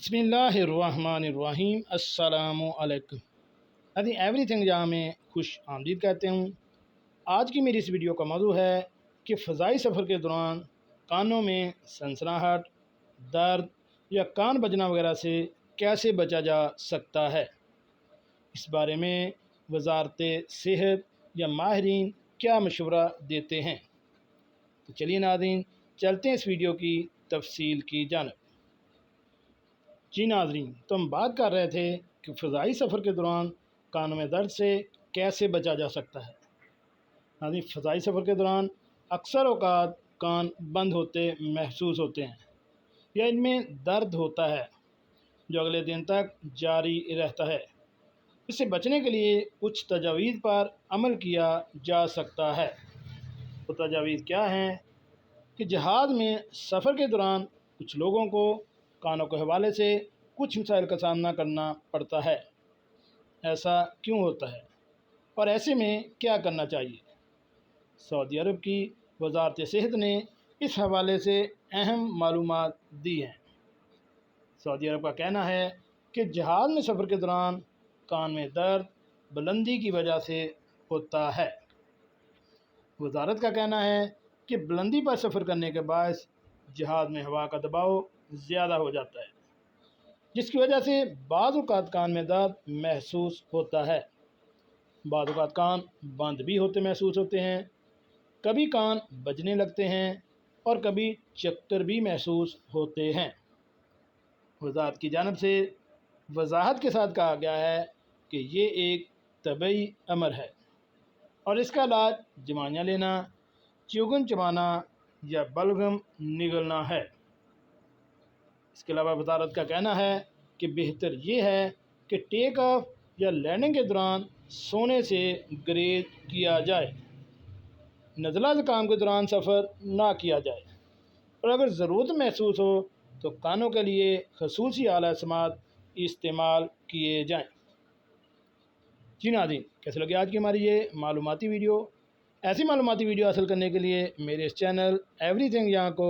بسم اللہ الرحمن الرحیم۔ السلام علیکم۔ ایوری تھنگ جہاں میں خوش آمدید کہتے ہوں۔ آج کی میری اس ویڈیو کا موضوع ہے کہ فضائی سفر کے دوران کانوں میں سنسناہٹ، درد یا کان بجنا وغیرہ سے کیسے بچا جا سکتا ہے۔ اس بارے میں وزارت صحت یا ماہرین کیا مشورہ دیتے ہیں، تو چلیے ناظرین چلتے ہیں اس ویڈیو کی تفصیل کی جانب۔ جی ناظرین، تو ہم بات کر رہے تھے کہ فضائی سفر کے دوران کانوں میں درد سے کیسے بچا جا سکتا ہے۔ ناظرین، فضائی سفر کے دوران اکثر اوقات کان بند ہوتے محسوس ہوتے ہیں یا ان میں درد ہوتا ہے جو اگلے دن تک جاری رہتا ہے۔ اس سے بچنے کے لیے کچھ تجاویز پر عمل کیا جا سکتا ہے۔ وہ تجاویز کیا ہیں کہ جہاز میں سفر کے دوران کچھ لوگوں کو کانوں کے حوالے سے کچھ مسائل کا سامنا کرنا پڑتا ہے۔ ایسا کیوں ہوتا ہے اور ایسے میں کیا کرنا چاہیے؟ سعودی عرب کی وزارت صحت نے اس حوالے سے اہم معلومات دی ہیں۔ سعودی عرب کا کہنا ہے کہ جہاز میں سفر کے دوران کان میں درد بلندی کی وجہ سے ہوتا ہے۔ وزارت کا کہنا ہے کہ بلندی پر سفر کرنے کے باعث جہاز میں ہوا کا دباؤ زیادہ ہو جاتا ہے، جس کی وجہ سے بعض اوقات کان میں درد محسوس ہوتا ہے۔ بعض اوقات کان بند بھی ہوتے محسوس ہوتے ہیں، کبھی کان بجنے لگتے ہیں اور کبھی چکر بھی محسوس ہوتے ہیں۔ وزارت کی جانب سے وضاحت کے ساتھ کہا گیا ہے کہ یہ ایک طبعی امر ہے اور اس کا علاج جوانیاں لینا، چیوگن چبانا یا بلغم نگلنا ہے۔ اس کے علاوہ وزارت کا کہنا ہے کہ بہتر یہ ہے کہ ٹیک آف یا لینڈنگ کے دوران سونے سے گریز کیا جائے، نزلہ زکام کے دوران سفر نہ کیا جائے، اور اگر ضرورت محسوس ہو تو کانوں کے لیے خصوصی آلہ سماعت استعمال کیے جائیں۔ جی ناظرین، کیسے لگے آج کی ہماری یہ معلوماتی ویڈیو؟ ایسی معلوماتی ویڈیو حاصل کرنے کے لیے میرے اس چینل ایوری تھنگ یہاں کو